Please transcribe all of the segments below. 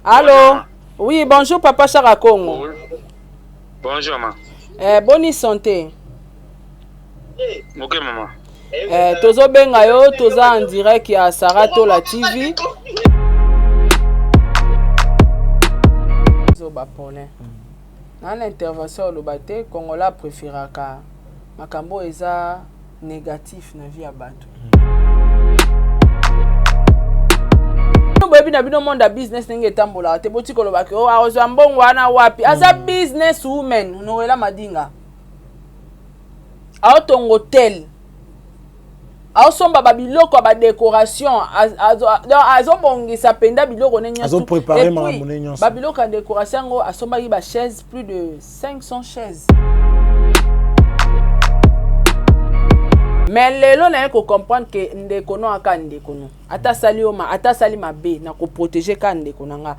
Allô? Oui, bonjour Papa Chara Congo. Bonjour maman. Bonne santé. Ok maman. Tozo benga yo, toza en direct ya Sarato la TV. Zoba pone. Na l'intervention lo bate Kongola préféraka makambo eza négatif na vie ya bato. Baby na bino monde business nenge tambola te boti koloba ke o azo mbongo wana wapi asa business woman noela madinga a ton hotel a somba ba biloko ba décoration azo bongisa penda biloko nenya azo préparer ma monenyo ba biloko de décoration ngo asomba yi ba chaise plus de 500 chaises. Mais lelo na ko comprendre que ndeko no aka ndeko no ata sali oma ata sali mabe na ko protéger ka ndeko nanga.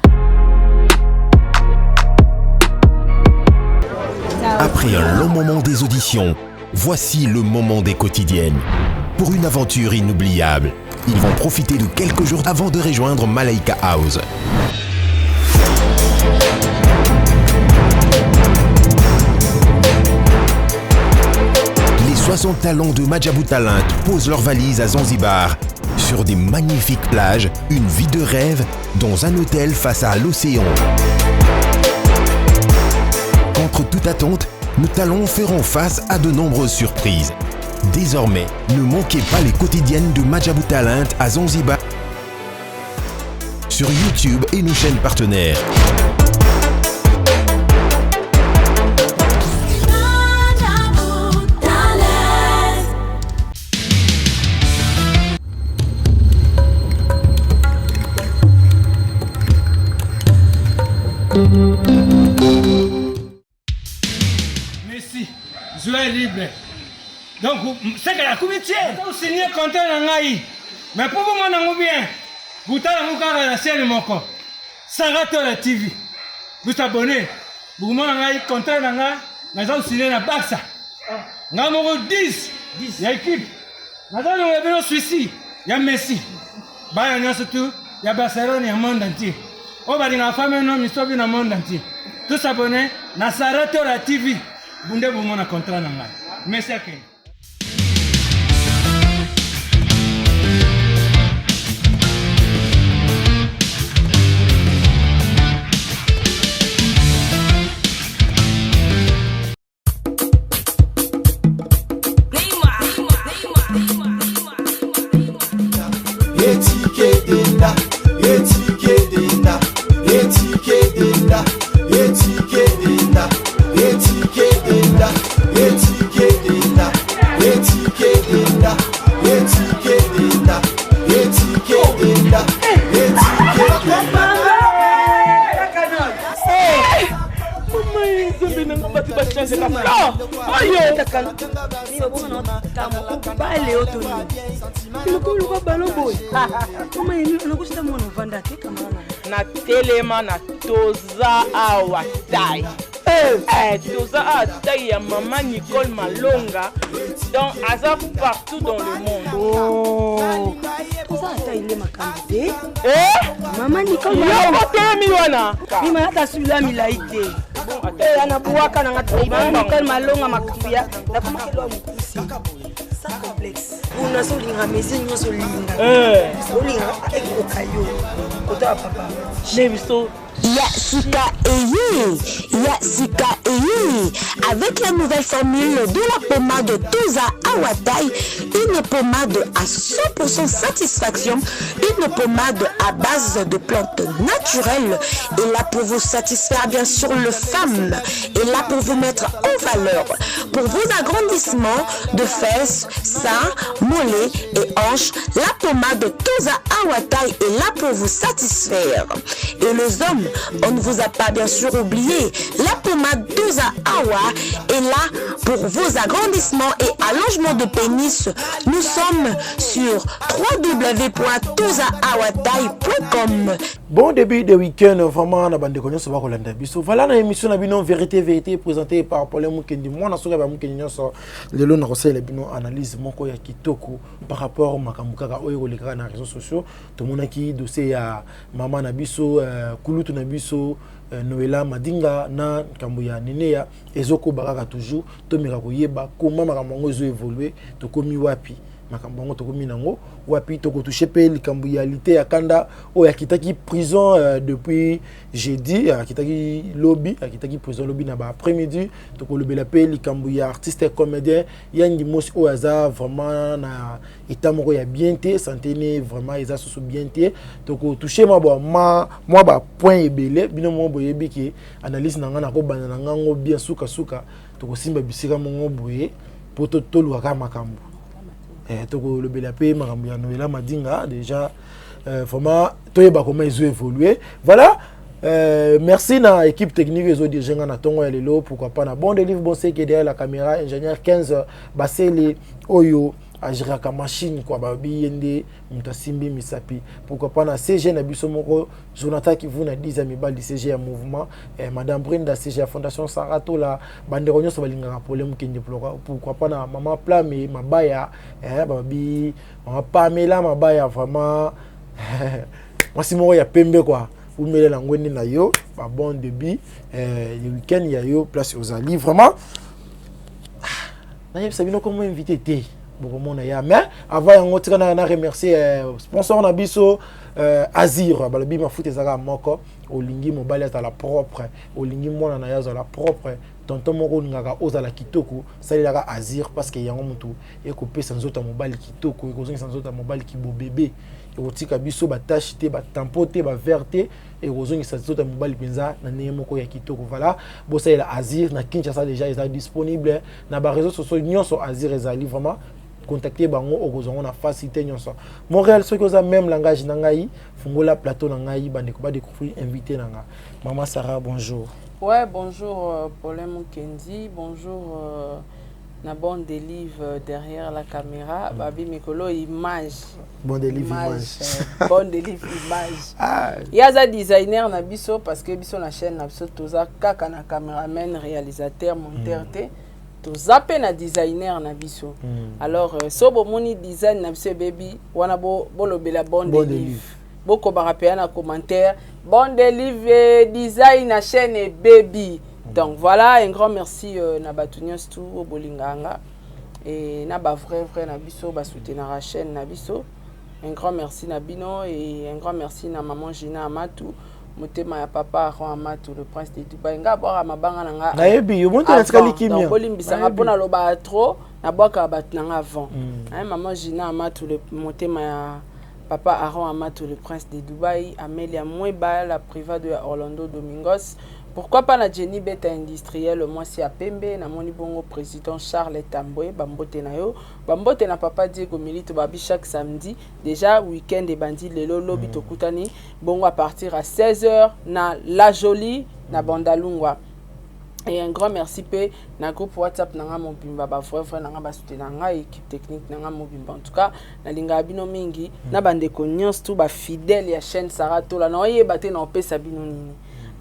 Après un long moment des auditions, voici le moment des quotidiennes. Pour une aventure inoubliable, ils vont profiter de quelques jours avant de rejoindre Malaika House. 60 talents de Madjabou Talent posent leurs valises à Zanzibar. Sur des magnifiques plages, une vie de rêve dans un hôtel face à l'océan. Contre toute attente, nos talents feront face à de nombreuses surprises. Désormais, ne manquez pas les quotidiennes de Madjabou Talent à Zanzibar sur YouTube et nos chaînes partenaires. Merci, joueur libre. Donc, c'est que la comité, vous signez contrat dans l'AI. Mais pour vous, moi, bien, vous avez la scène de mon corps. Sarato la TV. Vous abonnez. Vous avez contrat dans l'AI. Nous avons signé la Barça. Nous avons 10. Il y a équipe. Nous avons Suisse. Il y a Messi. Il y a surtout, il y a Barcelone, il y a le monde entier. On va dire la famille, non, mais dans le monde entier. Tous abonnés, na Sarato la TV. Vous avez un contrat dans l'AI. Merci à qui. Na telema na toza awa tai. Toza awa tai ya maman Nicole Malonga. Donc aza partout dans le monde. Oh. Toza tai ile makambide. Maman Nicole Malonga telemi wana. Ni malata sula milaite. Ana buwaka na ngati maman Nicole Malonga makambia. Na kuma kelo mkusi. Sans complexe. Una so linga mezi nyoso linga. So linga ekokayo. Kota papa. Neviso. Yasika Eye, avec la nouvelle formule de la pommade Toza Awatai, une pommade à 100% satisfaction, une pommade à base de plantes naturelles, et là pour vous satisfaire bien sûr le femme, et là pour vous mettre en valeur, pour vos agrandissements de fesses, seins, mollets et hanches, la pommade Toza Awatai est là pour vous satisfaire. Et les hommes, on ne vous a pas bien sûr oublié, la pommade Toza Awa est là pour vos agrandissements et allongements de pénis. Nous sommes sur www.tozaawatai.com. Bon début de week-end, vraiment, na bande konyo soba kolanda biso. Voilà na émission na bino vérité présentée par Paul Mukendi. Moi na soka ba Mukendi nyoso lelo na kosela bino analyse moko ya kitoko par rapport au makambo kaka oyo koleka na réseaux sociaux. To monaki dossier ya mama na biso kulutu na biso Noela Madinga na kambo ya Neneya ezoko bakaka toujours to meka koyeba comment makambo ngo zo évoluer to komi wapi. Makambo ngo to komi nango wapi to ko toucher pe likambo ya lité ya kanda o ya kitaki prison depuis jeudi kitaki lobby kitaki prison lobby na ba après-midi to ko lobela pe likambo ya artiste et comédien yangi mosi o aza vraiment na état moko ya bien té santé né vraiment eza soso bien té to ko toucher moi ba point ebele bino mo boyebi ki analyse nanga na ko bana nanga ngo bien suka to ko simba bisika mo ngo boye poto to luka makambo toko le belapé makambo ya Noela Madinga déjà vraiment toyeba comment ils ont évolué voilà merci na équipe technique les autres dirigeants na tongo ya lelo pourquoi pas na bon délivre bon c'est que derrière la caméra ingénieur 15 baseli oyo agir ka machine quoi ba biyende mutasimbi misapi pourquoi pas na CG na biso moko Jonathan qui vous na 10 amis bal du CG ya mouvement madame Brenda CG ya fondation Sarato la bande ronyo so balinga problème kende pourquoi pas na maman Plame mabaya babi mama Pamela mabaya vraiment moi si moko ya pembe quoi vous mêlez la ngwende na yo ba bon début le week-end ya yo place aux ali vraiment na yebisa bino comment inviter té mais avant on na remercier sponsor na biso Azir balobi mafuta ezaka moko olingi mobile à la propre olingi mona na yazo la propre tonton moko ngaka ozala kitoko salelaka Azir parce que yango mutu ekopesa nzota mobile kitoko ekozongi nzota mobile ki bo bébé ekotika biso ba tache te ba tampote ba verte ekozongi nzota mobile penza na ndenge moko ya kitoko voilà bosalela Azir na Kinshasa déjà est disponible na ba réseaux sociaux nyonso Azir ezali vraiment contacter bango okozongo na facilité nyonso Montréal ce que ça même langage nangai fungola plateau nangai bande ko ba découvrir invité nanga maman Sarah bonjour. Ouais bonjour Paul Mukendi bonjour na bon délivre derrière la caméra babi mikolo image bon délivre image bon délivre image yaza designer na biso parce que biso na chaîne na biso toza kaka na cameraman réalisateur monteur te zappé na designer na biso alors sobo moni design na biso baby wana bo lobela bon délivre boko barapé na commentaire bon délivre design na chaîne baby donc voilà un grand merci na batunios tout au bolinganga et na ba vrai na biso ba soutenir la chaîne na biso un grand merci na bino et un grand merci na maman Gina Amatou motema ya papa Aron Amatou le prince de Dubaï nga boka mabanga nanga na yebi yo monte na skali kimia donc bolimbisanga pona loba trop na boka bat nanga avant maman Gina Amatou le motema ya papa Aron Amatou le prince de Dubaï Amélia Mweba la private de Orlando Domingos pourquoi pas na Jenny Beta industriel moi si à Pembe na moni bongo président Charles Tamboué bambote na yo bambote na papa Diego Milito babi chaque samedi déjà week-end des bandits lelo lobby tokutani bongo à partir à 16h na La Jolie na Bandalungwa et un grand merci pe na groupe WhatsApp nanga mobimba ba frère nanga ba soutenir nanga équipe technique nanga mobimba en tout cas na linga bino mingi na bande konnyos tout ba fidèle ya chaîne Sarato la na oyeba te na opesa bino nini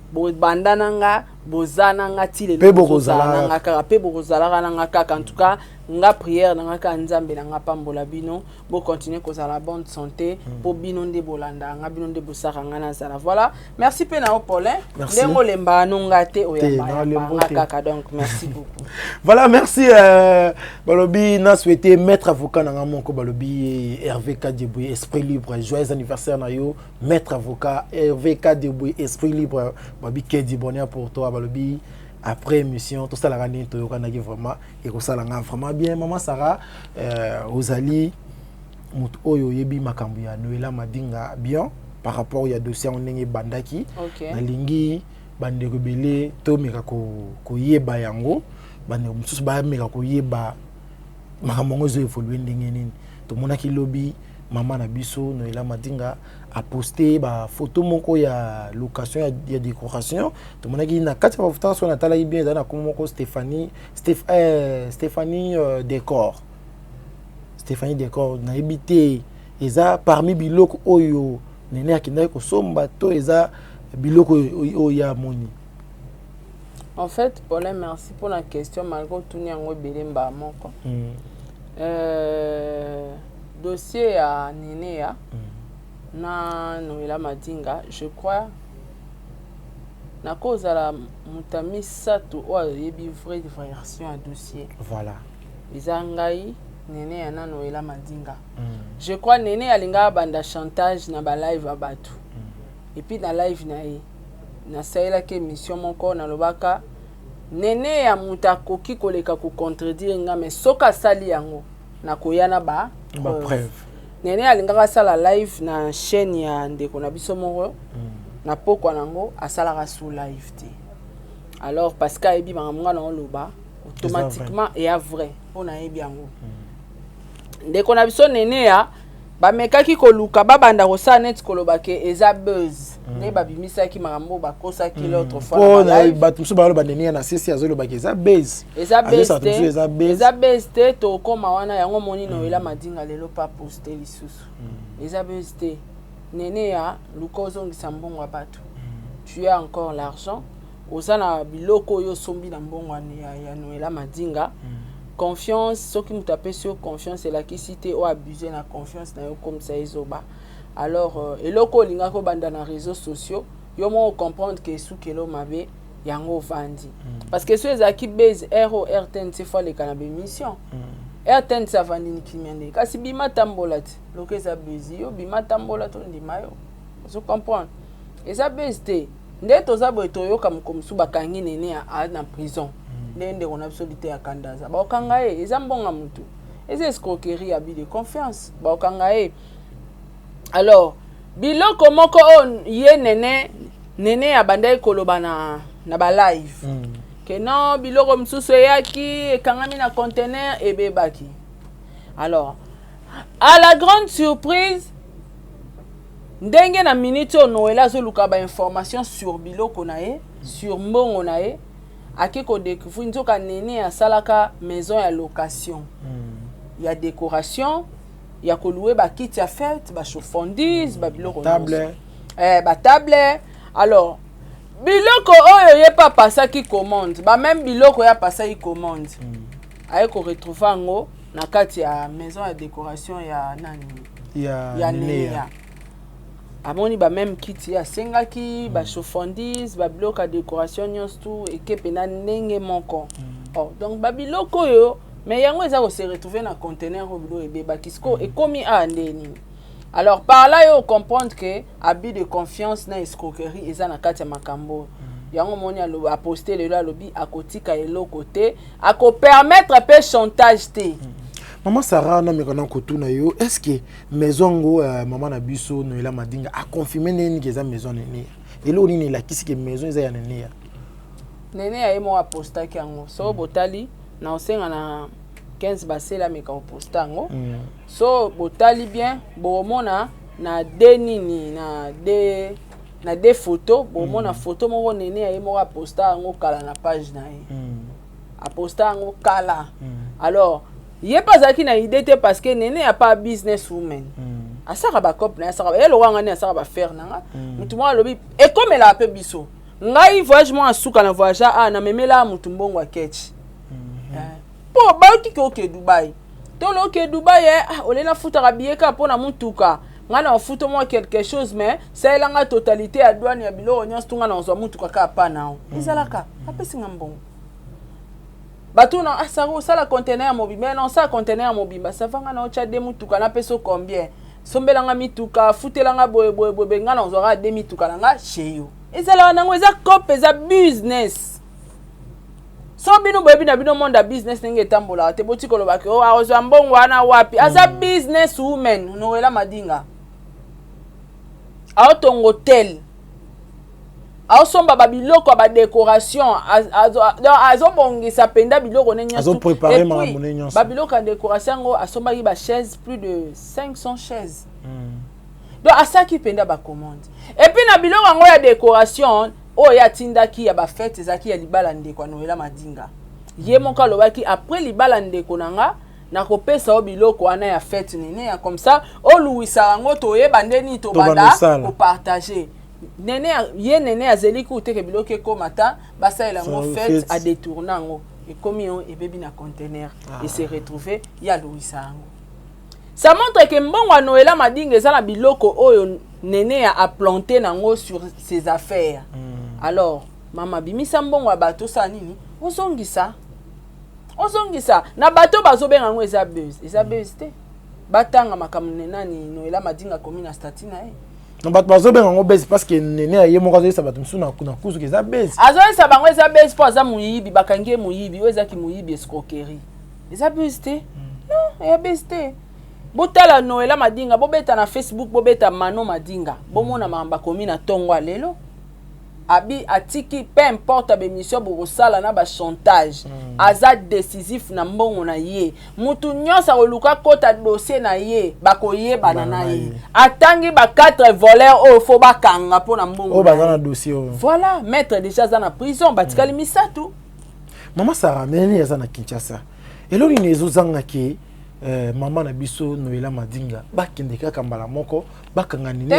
bo bandananga bozananga ti le bozalanga kaka pe bozalaka nanga kaka en tout cas nga prière nanga ka nzambe nanga pambola bino bo continuer kozala bonne santé po bino nde bolanda nga bino nde bosaka nga na zala voilà merci pe na Paulin ndengo lemba nonga te oyamba kaka donc merci beaucoup voilà merci balobi na souhaiter maître avocat nanga moko balobi Hervé Kadeboué esprit libre joyeux anniversaire na yo maître avocat Hervé Kadeboué esprit libre babi kedi bonheur pour toi balobi après émission tout ça la rani to yokanaki vraiment et ko sala nga vraiment bien maman Sarah ozali mutu oyo yebi makambo ya Noela Madinga bien par rapport ya dossier on ndenge bandaki na lingi bande rebelle to meka ko yeba yango bande mususu ba meka ko yeba makambo ngo zo évoluer ndenge nini to monaki lobby maman na biso Noëlla Madinga a posté ba photo moko ya location ya décoration to monaki na kati ba photo so na tala bien dans na komoko Stéphanie Décor na ebité eza parmi biloko oyo nene akindaki kosomba to eza biloko oyo ya moni. En fait, Paulin, merci pour la question. Malgré tout, nous avons belemba moko. Dossier à Nénéa, na Noëlla Madinga, je crois, na cause à la mutami sato ou à yebi vraie version à dossier. Voilà. Bizangai Nénéa na Noëlla Madinga. Je crois Néné alinga banda chantage na ba live abatu. Et puis na live na saela ke mission moko na lobaka Néné ya mutakoki koleka ko contredire nga mais soka sali yango na koyana ba preuve. Néné alinga sala live na chaîne ya ndeko na biso moko na pokwa nango asala sous live te. Alors parce que ebi bangamwa na loba automatiquement et à vrai on a ebi yango. Ndeko na biso Néné ya ba mekaki koluka babanda kosa net kolobake eza buzz ne babimisa ki makambo bakosa ki l'autre fois na live batumso ba loba Néné na sesi azolobake eza buzz eza buzz te to koma wana yango moni Noëlla Madinga lelo pa poster lisusu eza buzz te Néné ya lukozo ngisa mbongo abatu tu as encore l'argent osana biloko yo sombi na mbongo ya Noëlla Madinga. Confiance, ce qui nous tape sur confiance, c'est la qui cité ou abuser la confiance na yo comme ça isoba. Alors, et loko linga ko banda na réseaux sociaux, yo mo comprendre que sous que l'homme avait yango vandi. Parce que ceux qui base RTN c'est fois les cannabis mission. RTN ça vandi ni kimende. Kasi bima tambola ti, loko za bezi yo bima tambola to ndima yo. Vous comprenez? Et ça base te, ndeto za boy to yo comme suba kangi Néné a na prison. Ndende on a absoluté à Kandaza. Ba okangae eza mbonga mutu. Eza escroquerie abi de confiance. Ba okangae. Alors, biloko moko on ye Néné abandai koloba na ba live. Que non biloko msusu yaki ekangami na conteneur ebebaki. Alors, à la grande surprise ndenge na minute on Noëlla zo luka ba information sur biloko na ye, sur mbongo na ye. Aki ko découvrir nzoka Néné à salaka maison ya location. Il y a décoration, il y a ko louer ba kit ya fête, ba chauffandise, ba biloko table. Ba table. Alors, biloko oyo ye pas passa qui commande, ba même biloko ya passa qui commande. Aye ko retrouver ngo na kati ya maison ya décoration ya nani? Ya Néné. Amoni ba même kiti ya sengaki ba chauffandise ba bloc à décoration nyos tout équipe na ndenge moko. Oh donc ba biloko yo mais yango eza ko se retrouver na conteneur au bilo ebeba kisko et komi a ndeni. Alors par là yo comprendre que abus de confiance na escroquerie eza na kati ya makambo. Yango moni a poster le lobby à kotika eloko te a ko permettre pe chantage te. Maman Sarah na mekana kotuna yo est-ce que maison ngo maman na biso Noëlla Madinga a confirmé neni que eza maison Néné et lo nini la kisi que maison eza ya Néné ya Néné ya mo aposta kango so botali na osenga na 15 basela meka oposta ngo so botali bien bomona na denini na des photos bomona photo moko Néné ya mo aposta ngo kala na page na ye aposta ngo kala alors yé pas aki na idée te parce que Néné a pas business woman. Asaka ba cop na asaka elle oanga ni asaka ba faire nanga. Mutu mo lobi et comme elle a peu biso. Ngai voyage mo asuka na voyage na memela mutu mbongo aketch. Po ba ki ko ke Dubai. To lo ke Dubai olela futa rabieka pona mutuka. Ngana ofuto mo quelque chose mais ça elanga totalité à douane ya bilo nyonso tunga na ozwa mutuka ka pa nao. Ezalaka apesi ngambongo. Batuna asaro sala conteneur mobimba non ça conteneur mobimba ça vanga na ocha de mutuka na peso combien sombelanga mituka futelanga boye nga na ozora de mituka nga cheyo ezala nango eza cop eza business so bino boye bina bino monde business nenge tambola te botiko lobake o azwa mbongo wana wapi aza business woman Noëlla Madinga auto hotel Aosomba ba biloko ba décoration azobongisa penda biloko ne nyonso azo préparer ma monnaie nyonso ba biloko ya décoration ngo asomba ki ba chaise plus de 500 chaises donc asaki penda ba commande et puis na biloko ngo ya décoration ya tindaki ya ba fête ezaki ya libala ndeko Noela Madinga ye moko alobaki après libala ndeko nanga na kopesa o biloko wana ya fête nene ya comme ça o louisa ngo toyeba ndeni to banda ko partager nene azeli ku teke biloko ekomata basalela ngo fête à détourner ngo ekomi on ebebi na conteneur et se retrouver ya louisa ngo ça montre que mbongo Noela Madinga eza na biloko oyo nene a planté nango sur ses affaires alors mama bimisa mbongo bato sa nini ozongisa na bato bazobenga ngo eza buzz te batanga makamune nani Noela Madinga komi na statina non bato bazobenga ngo buzz parce que nene aye moko azoyesa bato msusu na kuzu eza buzz azoyesa bango eza buzz po aza muyibi bakangie muyibi oyo ezaki muyibi escroquerie eza buzz te non eza buzz te botala Noela Madinga bobeta na Facebook bobeta Mano Madinga bomona mamba komi na tongo lelo abi atiki peu importe bémission bokosala na ba chantage aza décisif na mbongo na ye mutu nyonso oluka kota dossier na ye bakoyeba na ye atangi ba 4 voleurs o fo bakanga po na mbongo o bazana dossier voilà maître déjà za na prison batikali misatu mama Sarah nene yaza na Kinshasa eloni nezo zanga ke maman na biso Noela Madinga bakende kaka mbala moko bakanga nini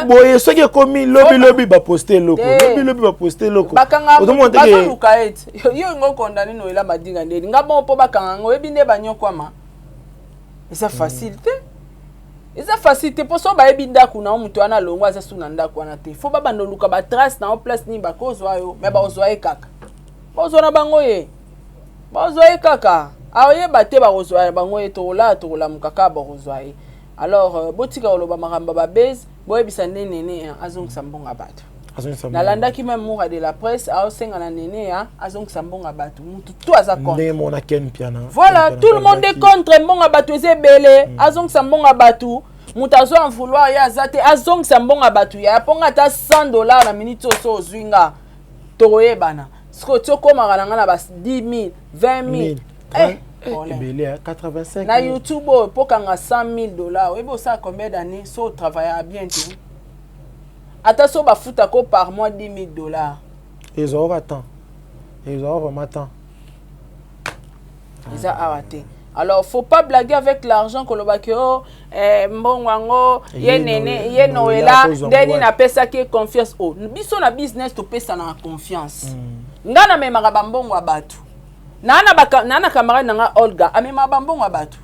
boye soki komi lobi ba poster loko lobi ba poster loko otomonte ke lukaet yo ngo condamné Noela Madinga ndeni ngabo po bakanga ngo ebinde banyokwama eza facilité po so ba ebinda kuna mutu ana longo aza suna ndako wana te fo baba ndoluka ba trace na o place ni bakozwa yo me ba ozwa ekaka bozo na bango ye bozo ekaka aoye bate ba kozwa bango etola mukaka ba kozwa alors botika oloba makamba ba base boyebisa nene azongisa mbonga bato nalandaki même moura de la presse aosenga na nene azongisa mbonga bato mutu tout aza contre voilà tout le monde est contre mbonga bato ezebele azongisa mbonga bato mutu azo en vouloir ya azate azongisa mbonga bato ya ponga ta $100 na minute oso ozwinga toyebana siko tokoma na ba 10 000 20 000 85 na YouTube pour kanga $100,000 et bon ça combien d'années so travailler bien tu ata so ba futa ko par mois $10,000 ils ont attend ils ont vraiment temps ils a arrêté alors faut pas blaguer avec l'argent que le bakio mbongo ye nene ye Noela ndeni na pesa ki confiance o biso na business to pesa na confiance ngana me magaba mbongo abatu nana camarade nanga Olga amema bambongo abatu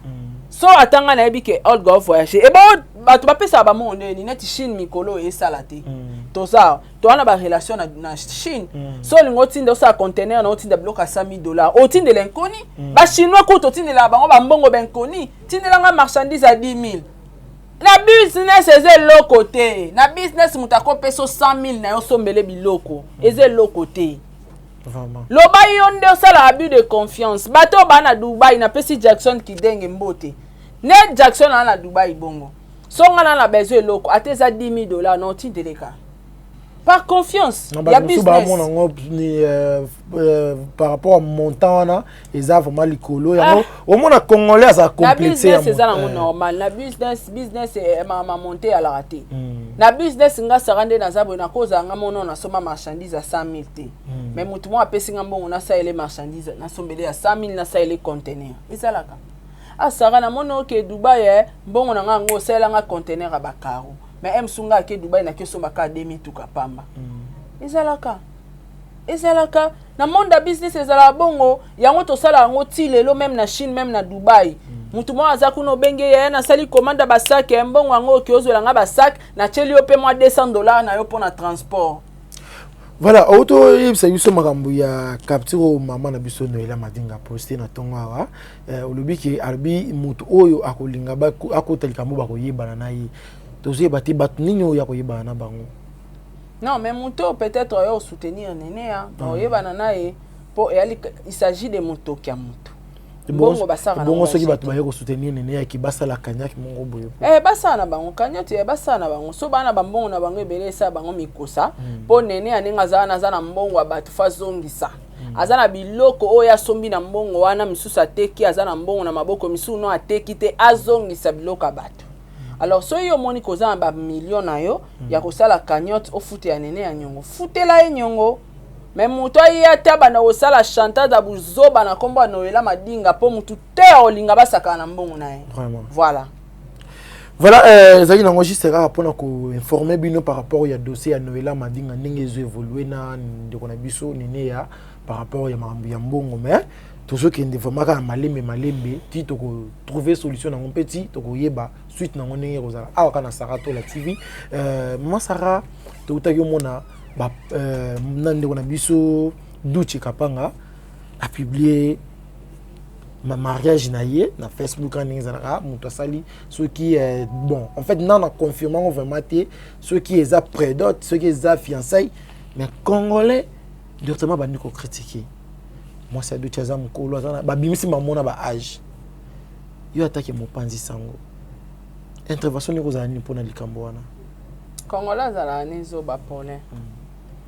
so atanga na ebike Olga voyage e bon batu ba pesa ba monde ni net Chine mikolo e salate to ça to ana ba relation na Chine so lingo tinda sa container na otinda bloc à $100,000 otinde lenkoni ba chinois ko to tinda la bango ba mbongo benkoni tinda la marchandise à 10,000 na business eze loko te na business mutako peso 100,000 na yo sombele biloko eze loko te vraiment loba yonde osala abus de confiance bato bana Dubai na pesi Jackson kidenge mbote ne Jackson na Dubai bongo songa na besoin loko ateza $10,000 na otindeleka par confiance ya business par rapport au montant na eza vraiment likolo yango au moins na congolais a compléter na business eza normal na business ma monter à la raté na business nga sarande na zabo na koza nga mono na soma marchandise à 100,000 te mais mutu mo apesi nga mbongo na sa ele marchandise na sombele ya 100,000 na sa ele conteneur ezalaka asara na mono ke Dubai mbongo na nga ngo sela nga conteneur abakaro mais msunga ke Dubai na keso baka 2,000 tuka pamba ezalaka na monde business ezala bongo yango to sala ngo ti lelo même na Chine même na Dubai mutu mo aza kuno benge ya na sali commande ba sac mbongo ngo ke ozola nga ba sac na cheli yo pe moi $200 na yo pour na transport. Voilà, auto yebisa biso makambo ya capture mama na biso Noela Madinga poster na tongo awa olobi ki arbi mutu oyo akolinga ba akotalika mo ba koyebana na ye tozie bati bat ninyo ya koyebana na bango. Non, mais mutu peut-être yo soutenir nene ya oyebana na ye pour il s'agit de mutu kia mutu. mbongo basaka bongo soki bato baye ko soutenir nene ya ki basala kanyaki mongo boyo basala na bango kanyoti basala na bango so bana bambongo na bango ebelesa bango mikosa po nene aninga za na mbongo ya bato fazongisa aza na biloko oyo asombi na mbongo wana misusu ateki aza na mbongo na maboko misusu no ateki te azongisa biloko ya bato. Alors so yo moni koza na ba million na yo ya kosala cagnotte ofute ya nene ya nyongo futela ye nyongo mais muto ayi ataba na osala chantage da buzoba na kombo Noela Madinga po mutu te olinga basaka na mbongo na ye. Voilà. Voilà, Zaki nango juste sera pour nous informer bino par rapport ya dossier ya Noela Madinga ndenge ezo évoluer na ndeko na biso nene ya par rapport ya mambo ya mbongo mais toujours qu'il y a vraiment malembe ti to ko trouver solution na mon petit to ko yeba suite na ngone rozala a kana Sarah to la TV moi Sarah to utaki mona ba nande ko na biso Duche Kapanga a publié ma mariage naie na Facebook en ngezala muto sali ce qui est bon en fait non en confirmant vraiment ce qui est à prédot ce qui est à fiançailles mais congolais directement bandi ko critiquer. Moi c'est de chaza mukolo azana ba bimisi mamona ba âge yo attaque mo panzi sango intervention ni kozani pona likambo wana Kongola zala nizo ba pone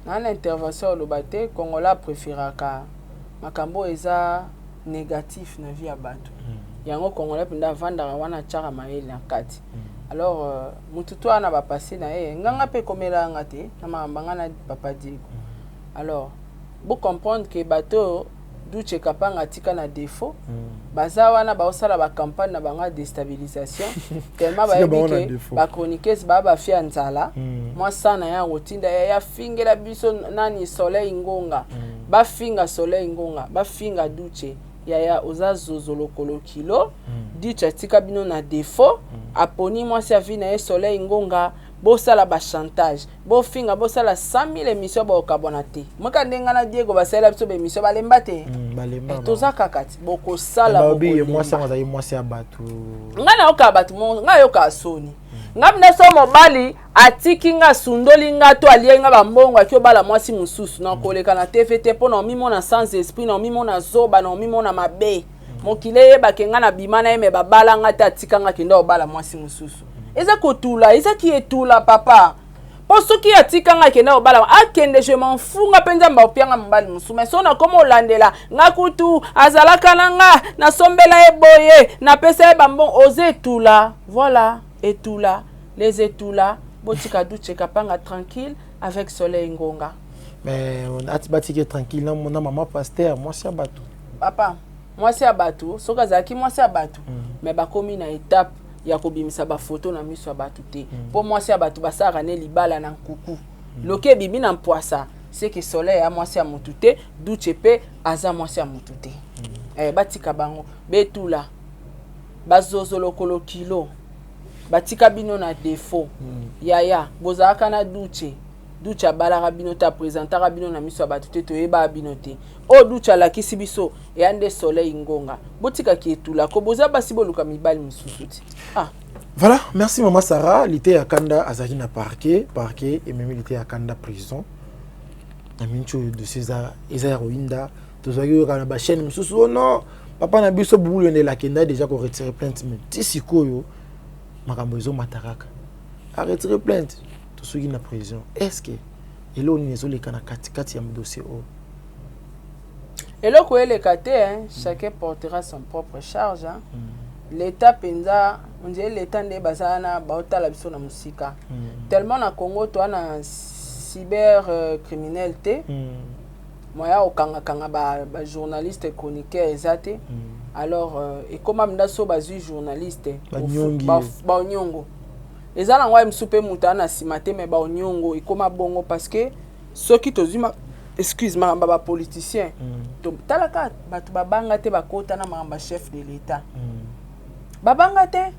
na intervention lo bate Kongola préféraka makambo eza négatif na vie ya bato yango Kongola pinda vanda wana chara maele na kati alors mututu ana ba passer na nganga pe komela ngate na mambanga na papa Diego. Alors vous comprendre que bateau Duche Kapanga tika na défaut baza wana ba osala ba campagne na banga déstabilisation tellement ba yebike ba chroniqueuse ba fia nzala moi sana ya rotinda ya fingela biso nani Soleil Ngonga ba finga Soleil Ngonga ba finga Duche ya ozazozolo kilo Duche tika bino na défaut aponi moi servi na Soleil Ngonga bosala ba chantage bo finga bosala 100,000 émissions ba okabonate moka ndenga na Diego basala biso be émission balemba te balemba toza kakati boko sala boko moi ça ngazali moi c'est abatu ngana okabatu nga yoka soni ngabina so mobali atiki nga sundoli nga to alienga ba mbongo akyo bala mwasi mususu na koleka na TVT pona mimona sans esprit na mimona zoba na mimona mabe mokile bakenga na bimana eme babala nga tatika nga kenda obala mwasi mususu eza kotula eza ki etula papa poso ki atika nga kenda obala akende je m'en fous nga penza mba opianga mbali musu mais sona komo olandela nga kutu azalaka nanga na sombela eboye na pesa e bambon oze etula voilà etula les etula botika Duche Kapanga tranquille avec Soleil Ngonga mais on a batike tranquille na mona maman pasteur moi c'est abatu papa moi c'est abatu soka zaki moi c'est abatu mais bakomi na étape ya kobimisa ba photo na miso abatu te pour moi c'est abatu basara ne libala na nkuku loke bibi na mpoasa c'est que Soleil a moi c'est amutute Duche pe aza moi c'est amutute batika bango betula bazozolo kolo kilo batika bino na défaut yaya bozaka na Duche abalaka bino ta présentaka bino na miso abatu te toyeba bino te o Duche alakisi biso yande Soleil Ngonga botika ki etula ko boza basi boluka mibali misusu ti voilà merci maman Sarah lité ya kanda azaki na parquet et même lité ya kanda prison na mincho de César César Roinda tozaki kana ba chaîne misusu oh non papa na biso bulu ne la kenda déjà ko retirer plainte mais ti sikoyo makambo ezo mataraka a retirer plainte to soki na prison est-ce que elo ni ezo lekana kati ya dossier o eloko eleka te chacun portera son propre charge l'état penza on dirait l'état nde bazana baotala biso na musika tellement na Congo to na cyber criminalité moya okanga ba journaliste chroniqueur ezate alors et comme amda so bazui journaliste ba nyongo ezala ngwa msupe mutana simate me ba nyongo et comme bongo parce que ceux qui tozima excuse moi ba politicien to talaka batu babanga te bakota na mamba chef de l'état babanga te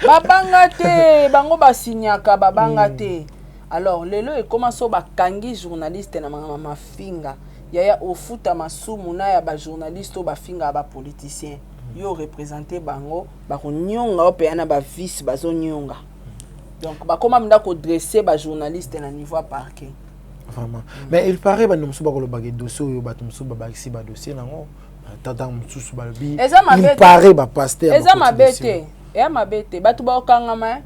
babanga te bango basinyaka babanga te alors lelo e commence ba kangi journaliste na mama finga yaya ofuta masumu na ya ba journaliste ba finga ba politicien yo représenter bango ba konyonga opéana ba vice bazo nyonga donc ba koma mnda ko dresser ba journaliste na niveau parquet Vraiment. Mais il paraît que nous sommes des dossiers où nous sommes des dossiers. Il paraît que pasteur. Eza mabete. Eza mabete. Batu ba okangama.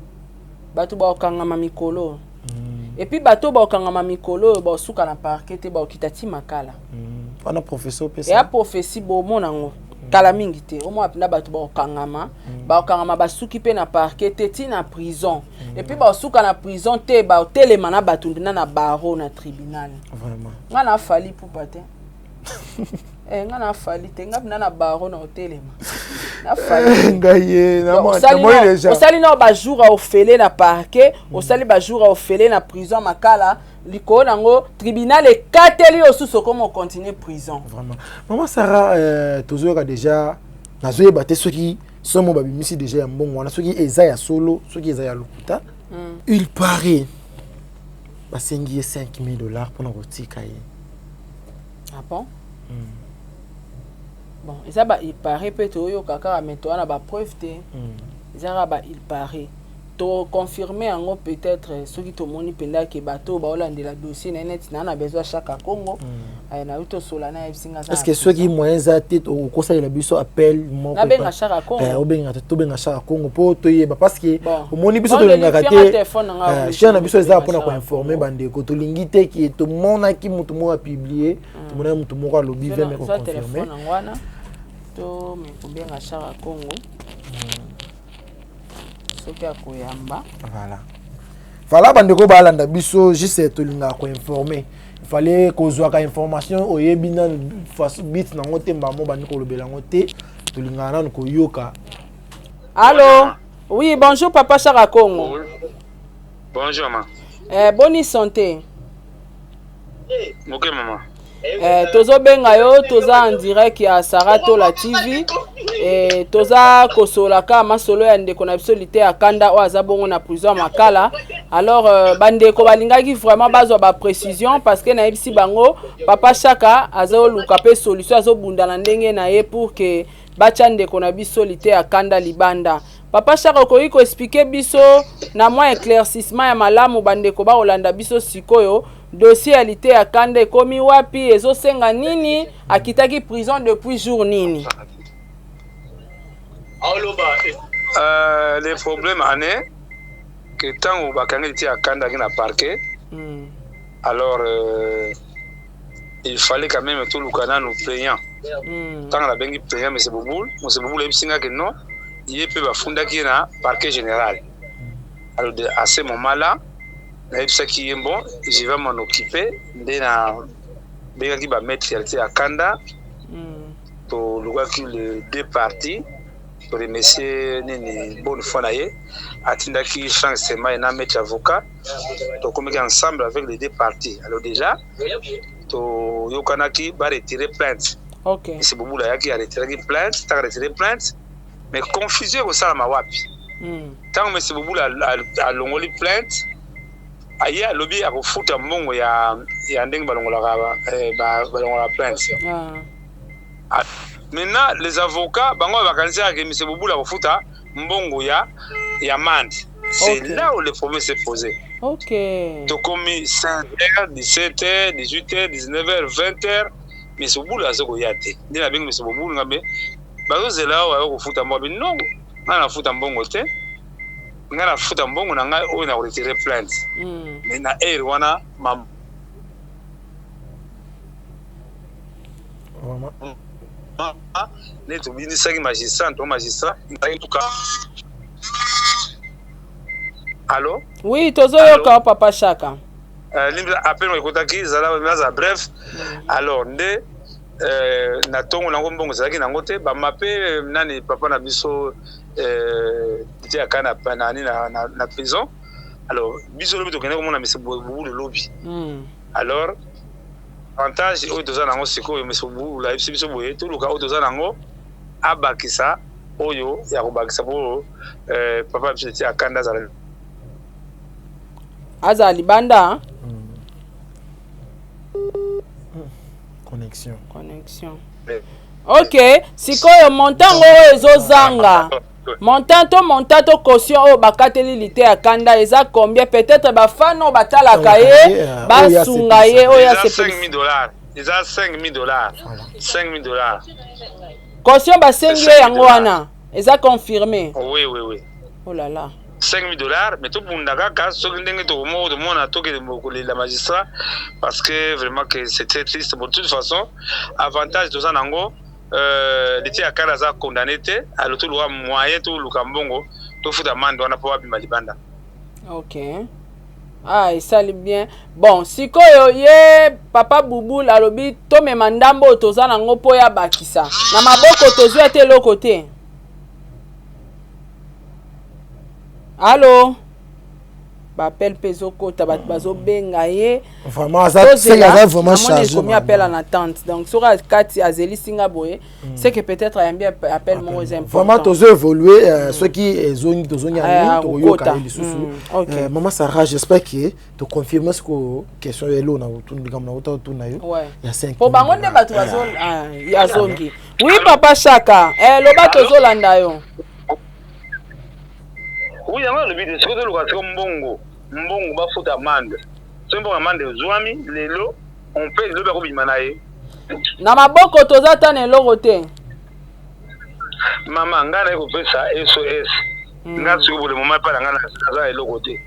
Batu ba okangama mikolo. Et puis bato ba okangama mikolo ba suka na parquet te ba okitati makala. On a professeur pesa. Et a prophétie bo monango. Kala mingi te. Au moins na bato ba okangama. Ba okangama ba suki pe na parquet te ti na prison. Et puis ba suka na prison te ba telema na bato na barreau na tribunal. Vraiment. Ngana fali pour paté. Ngana fali te ngabina na barreau na hotelema. Na fali. Ngaye na moi déjà. Au sali na ba jour a ofele na parquet, au sali ba jour a ofele na prison makala, liko nango tribunal e kateli osuso comme on continue prison. Vraiment. Maman Sarah toujours déjà nazoye baté ceux qui sont mo babimisi déjà ya mbongo wana ceux qui eza ya solo, ceux qui eza ya lokuta. Il paraît ba sengi $5,000 pour na kotika ye. Ah bon? Bon, ça bah il paraît peut-être yo kaka maintenant na ba preuve te. Ça bah il paraît. To confirmer en peut-être ceux qui to moni penda ke bato ba olande la dossier na net na besoin chaque Congo. Na uto solana esinga ça. Est-ce que ceux qui moyens à tête au conseil la biso appel mon na benga chaque Congo. To benga chaque Congo pour to yeba parce que au moni biso to linga kate. Chien na biso eza pour na informer bande ko to lingite qui to mona ki mutu mo a publier, to mona mutu mo ka lobby vers me confirmer. To me kubenga chaque Congo. Voilà bandeko balanda biso juste to linga ko informer. Il fallait qu'on soit information au yebina face bit na ngote mbamo bandiko lobela ngote to linga na ko yoka. Allô? Oui, bonjour papa Chara Congo. Bonjour maman. Bonne santé. OK maman. Tozo benga yo toza en direct ya Sarato la TV et toza kosola ka masolo ya ndeko na biso lité ya kanda o azabongo na prison makala. Alors bandeko balingaki vraiment bazwa ba précision parce que na ebisi bango papa Chaka azo luka pe solution azo bunda na ndenge na ye pour que bacha ndeko na biso lité ya kanda libanda. Papa Chaka ko expliquer biso na moi éclaircissement ya malamu bandeko ba olanda biso sikoyo. Dossier alité ya kanda komi wapi ezo senga nini akitaki prison depuis jour nini. Les problèmes année que tant ou bakanga alité ya kanda qui na parquet. Alors il fallait quand même tout le canal nous plaignant. Tant la bengi plaignant mais c'est boboul ebisinga que non, il peut ba funda qui na parquet général. Alors à ce moment-là ce qui est bon, je vais m'en occuper. Dès qu'il va mettre à Kanda, pour les deux parties, pour les messieurs, bonne fois, attendant qu'ils changent ses mains et mettre avocat, donc on met ensemble avec les deux parties. Alors déjà, Yokanaki va retirer plainte. Ok. C'est Boboula qui a retiré plainte, tu as retiré plainte, mais confusion au Salama Wapi. Tant que M. Boboula a longoli plainte, aya lobby a refuta mbongo ya ndenge balongola plainte. Maintenant les avocats bango bakanisa que M. Boboula refuta mbongo ya mande. C'est là où le problème s'est posé. OK. Donc comme 5h, 17h, 18h, 19h, 20h, M. Boboula a zoko yate. Ndina bengo M. Boboula ngabe bazo zela wa refuta mbongo non, na refuta mbongo te. Ngana futa mbongo na ngai o na retirer plainte. Mais na wana mam ne to bini saki magistrat ngai tuka. Allô? Oui, tozo yoka papa Chaka. Limba appel mo ekotaki zala maza bref. Alors nde na tongo na mbongo zaki na ngote ba mape nani papa na biso il y a quand na prison. Alors biso lobi to kena ko mona monsieur Boubou le lobby. Alors avantage o doza nango siko monsieur Boubou la biso boye to luka o doza nango abakisa oyo ya ko bakisa po papa biso ti akanda za azali banda. Connexion. OK, sikoyo montango ezozanga. montant to caution o bakateli lite ya kanda eza combien peut-être bafano batalaka ye basunga ye oya c'est $5,000 eza $5,000 $5,000 caution basengi yango wana eza confirmé oui oh là là $5,000 mais tout bundaka ka soki ndenge to mo de mona to ke la magistrat parce que vraiment que c'est très triste de toute façon avantage de ça nango liti akala za condamné te alors tout loi moyen tout lukambongo to futa mando wana po abima libanda. OK. Ah, ça le bien. Bon, sikoyo ye papa Boubou alobi to me mandambo toza nango po ya bakisa. Na maboko tozwa te lo côté. Allô? Appel peso kota bat bazo benga ye vraiment ça c'est vraiment chargé comme appel en attente donc sur kati azeli singa boye c'est que peut-être il y a bien appel mon important vraiment tous évoluer ceux qui zone to yoka lisusu maman Sarah j'espère que tu confirmes ce que question elo na utundu kama na utu na yo il y a 5 pour bango nde batu bazo ya zongi oui papa Chaka lo bato zo landa yo. Oui, il y a le but de ce que le location mbongo ba futa amande. Ce mbongo amande zwami lelo on paye le bako bimanaye. Na maboko toza tane loko te. Mama ngana ko pesa SOS. Ngana sur le moment pas ngana za eloko te.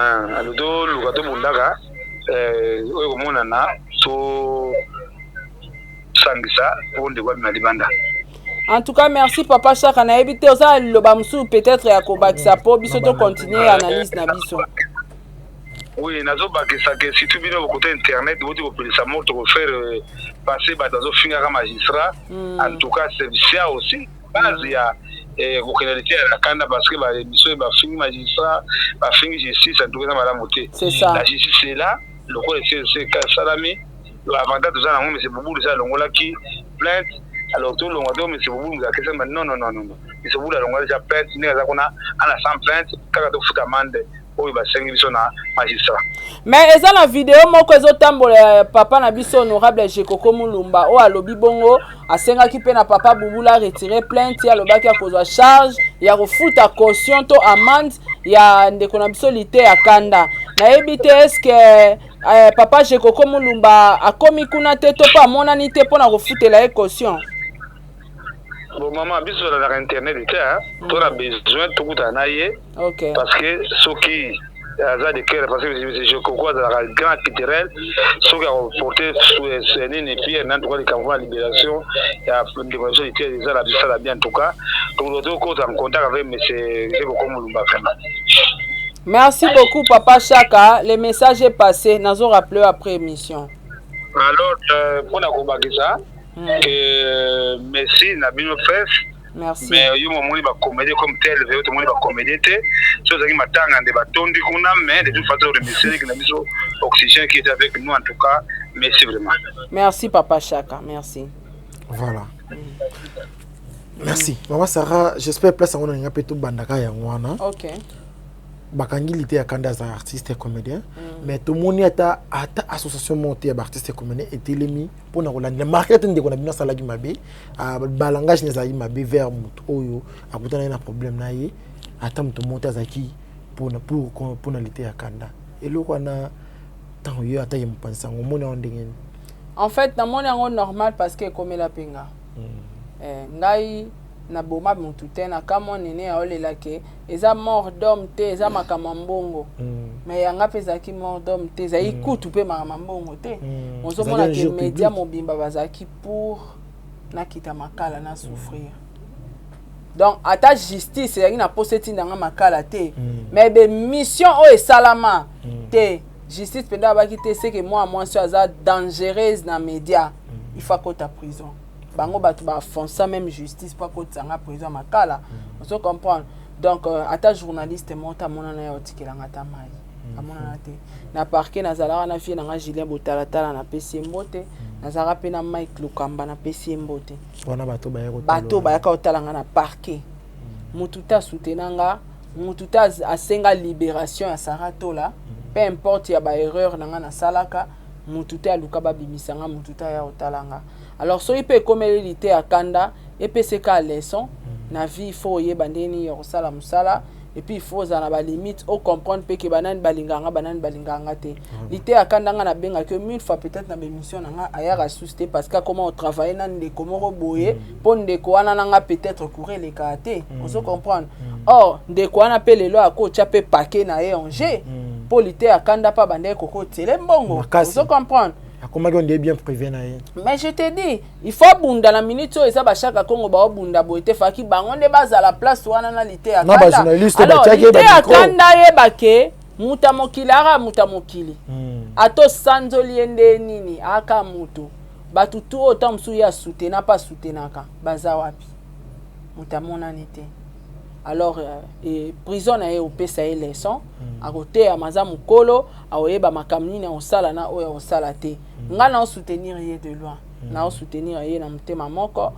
Alors do lokato bundaka oyo mona na so sangisa onde kwa bimalibanda. En tout cas, merci Papa Chaka na ebité oza loba musu peut-être ya ko bakisa po biso to continuer analyse na biso. Oui, nazo bakisa que si tu bino au côté internet, vous devez pour ça moto pour faire passer ba dans finir comme magistrat. En tout cas, c'est ça aussi. Base ya reconnaître la kanda parce que ba biso ba finir magistrat, ba finir justice en tout cas na la montée. C'est ça. La justice c'est là, le quoi c'est salami. L'avantage de ça mais c'est beaucoup de ça longola qui plainte. Alors tout le monde mais c'est vous nous accusez mais non mais c'est vous la longue déjà plainte ni za kuna ana sans plainte kaka to futa mande oyo ba sengi biso na magistrat mais eza na vidéo moko ezotambola papa na biso honorable Jekoko Mulumba o alobi bongo asenga ki pe na papa Bubula retirer plainte ya lobaki ya kozwa charge ya refuta caution to amende ya ndeko na biso lite ya kanda na ebite est-ce que papa Jekoko Mulumba akomi kuna te to pa monani te pona refutela caution. Bon maman biso na internet te to na besoin to kutana ye parce que ceux qui aza de cœur parce que je crois dans la grande culturelle ceux qui ont porté sur nini pierre na tout cas la libération ya démolition était déjà la ça bien en tout cas donc nous devons en contact avec monsieur Jekoko Mulumba vraiment. Merci beaucoup Papa Chaka, le message est passé, nazo rappeler après émission. Alors pour na kobakisa que merci Nabino Fef. Merci. Mais yo momoni ba comédie comme tel, yo to moni ba comédie te. So zaki matanga de batondi kuna mais de toute façon remercier que Nabiso Oxygène qui était avec nous en tout cas, merci vraiment. Merci Papa Chaka, merci. Voilà. Merci. Maman Sarah, j'espère place on a peu tout bandaka ya wana. OK. Bakangi lité ya kanda za artiste et comédien mais tout monde ata association montée ya artiste et comédien et telemi pour na kolanda marketing de ko na bina sala ki mabe balangage nezali mabe vers mutu oyo akutana na problème na ye ata mutu monte azaki pour na lité ya kanda et loko na tant yo ata ye mpansa ngomona ondengeni en fait na mona ngo normal parce que comme la pinga ngai na boma mutu te na kama nene ya olela ke eza mort d'homme te eza makamambongo mais yanga pezaki mort d'homme te za ikutu pe makamambongo te ozo mona ke media mobimba bazaki pour nakita makala na souffrir donc ata justice yangi na poseti ndanga makala te mais be mission o esalama te justice penda baki te c'est que moi so aza dangereuse na media il faut kota prison bango batu ba foncer même justice pas kotanga prison makala on se comprendre donc ata journaliste monta mona na yotikela ngata mai amona te na parquet na zalaka na fie na Julien Botalatala na pesi mbote na zara pe na Mike Lukamba na pesi mbote wana bato ba yaka otalanga na parquet mututa soutenanga mututa asenga libération ya Saratola peu importe ya ba erreur na salaka mututa luka ba bimisanga mututa ya otalanga. Alors, so il peut comme l'élite à Kanda, EPCK leçon na vie il faut yeba ndeni ya kosala musala et puis il faut za na ba limite au comprendre pe ke banani balinganga te lité akandanga na benga que 1000 fois peut-être na émission nanga ayara susté parce que comment on travaille na ndeko moko boye pour ndeko wana nanga peut-être courir les karaté on se comprendre or ndeko wana pe lelo akocha pe paquet na ye onge pour lité akanda pa bande koko tele mbongo on se comprendre. Comment on est bien privé na ye. Mais je te dis, il faut bunda la minute où ça ba chaque Congo ba bunda boite faki bango de base à la place wana na lité akanda. Na ba journaliste ba tchake ba akanda ye bake muta mokili. Ato sanzoli ende nini aka mutu. Batu tu autant msu ya soutenir pas soutenaka baza wapi. Muta mona nité. Alors prison na ye opesa ye leçon à côté à maza mukolo a oyeba makamni na osala na oya osala te nga na soutenir ye de loin na soutenir ye na mutema moko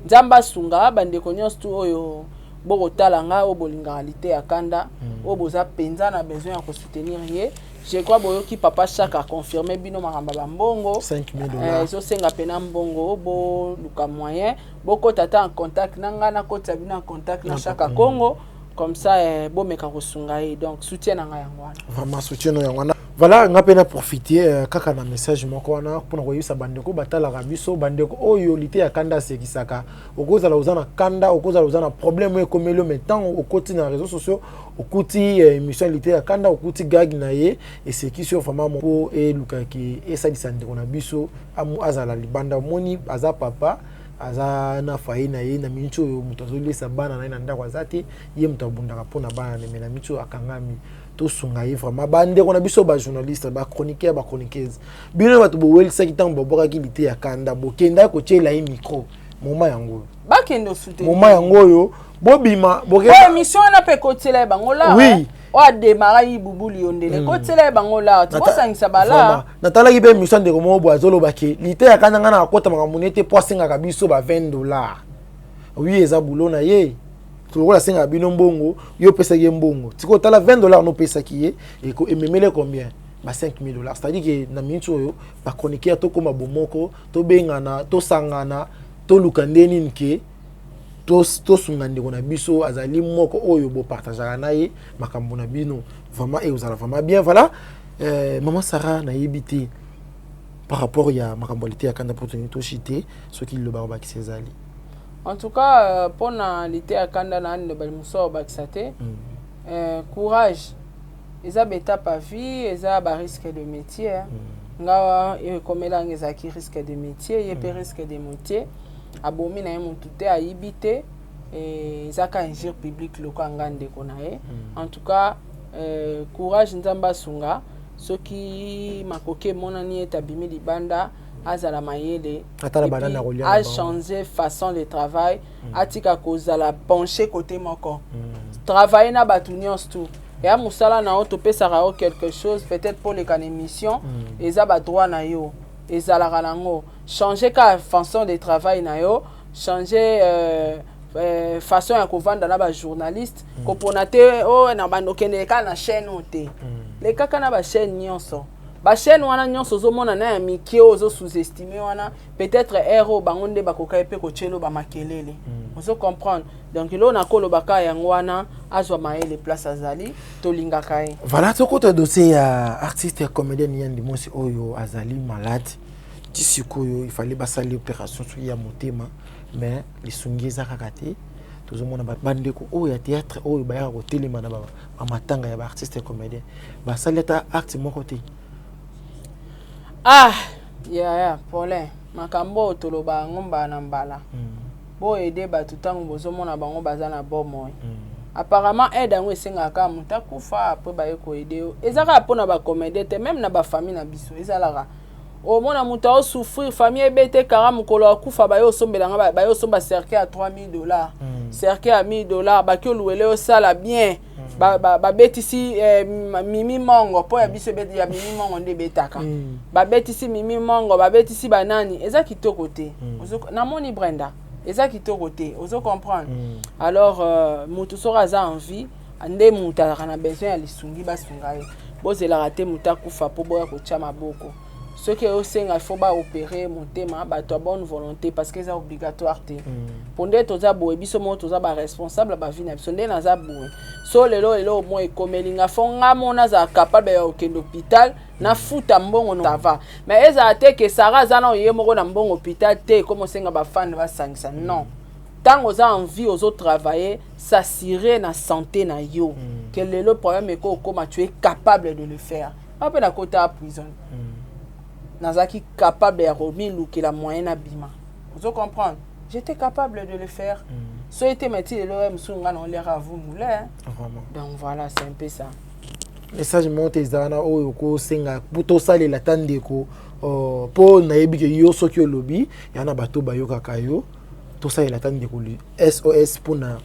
nzamba sunga bande konyos tu oyo boko talanga o bolingalite akanda o boza penza na besoin ya soutenir ye. Je crois boyoki papa chaque a confirmé bino maramba bambongo 5000 dollars so senga pena mbongo bo luka moyen boko tata en contact nanga na kota bino en contact na chaque Congo comme ça bo meka kosunga ye donc soutien nanga yangwana vraiment soutien yangwana. Voilà nga pena profiter kaka na message moko wana pour na koyisa bandeko batala rabiso bandeko oyo lité ya kanda sekisaka okozala uzana kanda okozala uzana problème ekomelo maintenant okoti na réseaux sociaux okuti émission lité ya kanda okuti gag na ye et c'est qui sur vraiment mo et lukaki et ça disande kona biso amu azala libanda moni aza papa aza na fayi na ye na mincho mutazolisa bana na ndako azati ye mutabunda kapona bana ne na mincho akangami to sungaye vraiment bande kona biso ba journaliste ba chroniqueur ba chroniqueuse bino batu bo welisa kitango boboka ki lité ya kanda bokenda ko chela yi micro moma yango bakendo soutenir moma yango yo bobima boke émission na pe kotela bangola oui o a démarrer ibubuli ondele kotela bangola tu bosangisa bala natala ki be émission de komo bo azolo bake lité ya kanda ngana akota mamunete poisinga ka biso ba $20 oui eza bulo na ye la singa bino mbongo yo pesa ye mbongo tiko tala $20 no pesa kiye eko ememele combien ba $5000 c'est-à-dire que na mincho yo ba chroniqueur to koma bomoko to bengana to sangana to lukandeni nke to sungande kona biso azali moko oyo bo partager na ye makambo na bino vraiment et vous allez vraiment bien voilà maman Sarah na yebité par rapport ya makambalité ya kanda opportunité chité ce qui le barba qui s'ezali. En tout cas, pour l'été à Kandana, courage. Ils ont étape à vie, ils ont un risque de métier. Ils ont un risque de métier, ils ont un risque de métier. Abomi na yemo tout à ibité et ils ont un gire public local en tout cas, courage Nzamba Sunga. Ceux qui m'a coqué mon année est abîmé di banda. Azala mayele a changé façon de travail atika kozala pencher côté moko travailler na batunions tout et a musala na auto pesara quelque chose peut-être pour les émission et za ba droit na yo et zala rango changer ka façon de travail na yo changer façon ya kovanda na ba journaliste ko ponate o na bandokende ka na chaîne ote les kaka na ba chaîne nyonso ba chaîne wana nyonso zomona na ya miki ozo sous-estimer wana peut-être héros bangonde bakoka epe ko chelo ba makelele ozo comprendre donc lo na kolo baka yango wana azwa maele place azali to linga kai voilà to côté dossier ya artiste comédien Yandi Mosi oyo azali malade tisikoyo il fallait basali opération sur ya motema mais les sungeza kakate tozomona bandeko oyo ya théâtre oyo ba ya ko telema na ba matanga ya ba artiste comédien basali ta acte moko te. Ah, Paulin, makambo toloba ngomba na mbala. Bo aider batutango bozomona bango bazana bomo. Apparemment aide ngo esenga ka muta kufa après ba yeko aider. Ezaka pona ba comédie te même na ba famille na biso ezalaka. O mona muta o souffrir famille ebete kara mukolo kufa ba yo sombelanga ba yo somba cercle à $3000. Cercle à $1000 ba ki oluwele o sala bien. Ba betisi mimi mongo po ya biso beti ya mimi mongo nde betaka ba betisi mimi mongo ba betisi banani eza kitoko te na moni Brenda eza kitoko te ozo comprendre alors mutu sora za envie nde muta kana besoin ya lisungi basunga ye bozela raté muta kufa po boya ko chama boko Ce qui est aussi, il faut pas opérer mon thème, à bonne volonté parce que c'est obligatoire. Pour nous, tous les responsables, so lelo mo ekomelinga fonga mona za capable ya okende hôpital na futa mbongo no va mais eza te que Sarah zana oyé moko na mbongo hôpital te comme senga ba fan ba sangisa non tant aux envie aux autres travailler s'assurer na santé na yo que le problème est que comment tu es capable de le faire après na côté à prison nazaki capable ya romilu que la moyenne abima vous comprendre j'étais capable de le faire. So était métier l'OM sunga on l'air à vous moulin. Donc voilà, c'est un peu ça. Message monte zana o ko senga buto sale la tandeko po na yebi ke yo sokyo lobby yana bato bayoka kayo to sale la tandeko SOS pona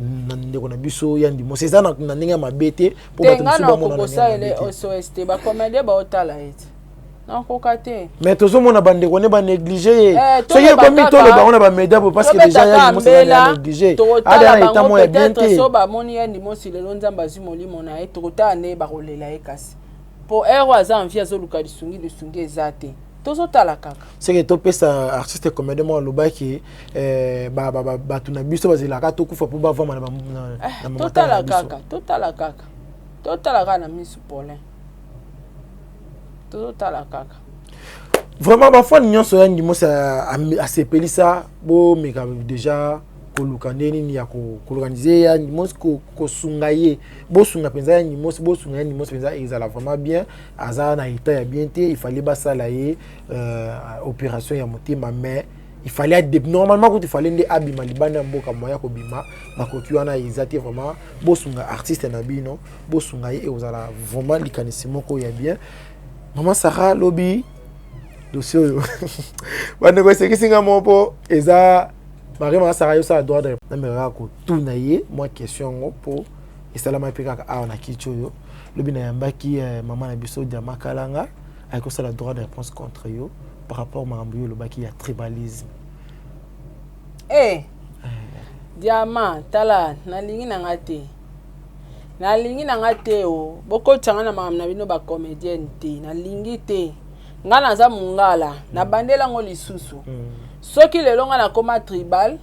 ndeko na biso yandi mo sezana na ndinga mabete po bato msuba mona na ngana SOS te ba commande ba otala ete. Non, kokate. Mais tout le monde a bandé, on est pas négligé. Ce qui est comme tout le monde a pas média parce que déjà il y a des gens négligés. Ada na état moi bien té. So ba moni ya ni mo si le lonza mbazi moli mona e tota ne ba rolela e kasi. Po ero aza envie azoluka lisungi lisungi ezate. Tozo tala kaka. C'est que topé ça artiste comédien moi lobaki ba tuna biso bazila ka to kufa po ba vama na totala kaka. Totala kaka na misu polin. Tout à la caca. Vraiment, parfois, nous sommes assez pélis ça. Bon, mais déjà, kolukandeni ni ya organiser ya ni mos ko sungaye. Bo sunga penza ni mos bo sunga ni mos penza ezala vraiment bien. Aza na état ya bien té, il fallait ba salaye opération ya motema mais il fallait normalement quand il fallait des abima libana mboka moya ko bima makoki wana ezati vraiment bo sunga artiste na bino, bo sungaye et ozala vraiment likanisimo ko ya bien. Maman Sarah lobby dossier yo bande ko sekisinga mopo eza Maman Sarah yo sa droit de namera ko tunaye moi question ngopo esalama peka a na kicho yo lobby na yambaki maman na biso dia makalanga ayiko sala droit de réponse contre yo par rapport mambo yo lobaki ya tribalisme diamant tala na lingi na ngate na lingi na ngate o boko tanga na mama na bino ba comédienne te na lingi te ngana za mungala na bandela ngo lisusu soki lelo ngana koma tribal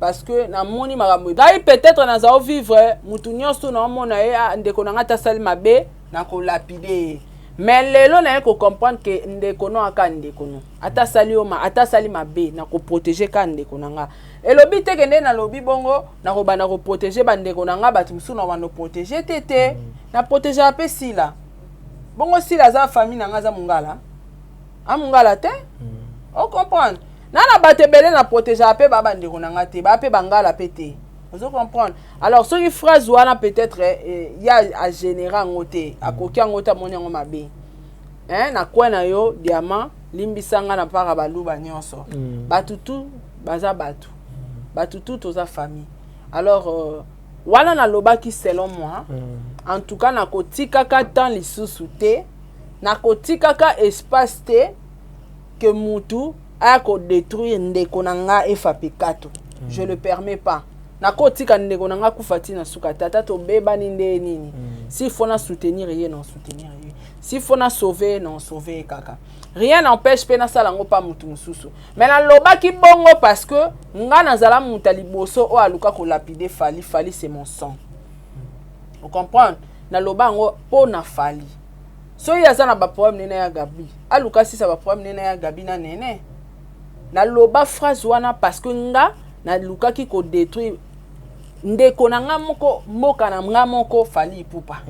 parce que na moni makambo dai peut-être na za vivre mutu nyonso na mona e ndeko na ngata sali mabe na ko lapider mais lelo na ko comprendre que ndeko no aka ndeko no ata sali oma ata sali mabe na ko protéger ka ndeko na nga elobi te kende na lobi bongo na ko bana ko protéger bandeko na nga batu musu na bana protéger tete na protéger ape sila bongo sila za famille na nga za mungala amungala te on comprendre nana batebele na protéger ape ba bandeko na nga te ba ape bangala pete vous comprendre alors ce phrase wana peut-être il y a à générer ngote akokia ngota moni ngo mabe na kwa na yo diamant limbisanga na para baluba nyonso batutu baza batutu toza famille alors wana na lobaki selon moi en tout cas na kotika ka temps lisusu te na kotika ka espace te que mutu a ko détruire ndeko na nga FAP4 je le permets pas na kotika ndeko na nga kufati na suka tata to beba ninde nini si faut na soutenir ye non soutenir ye si faut na sauver non sauver kaka rien n'empêche pe na sala ngo pa mutu mususu mais na loba ki bongo parce que nga na zala muta liboso o aluka ko lapider fali c'est mon sang vous comprenez na loba ngo po na fali so ya za na ba problème nene ya gabi aluka si sa ba problème nene ya gabi na nene na loba phrase wana parce que nga na luka ki ko détruire ndeko na nga moko mboka na nga moko fali pupa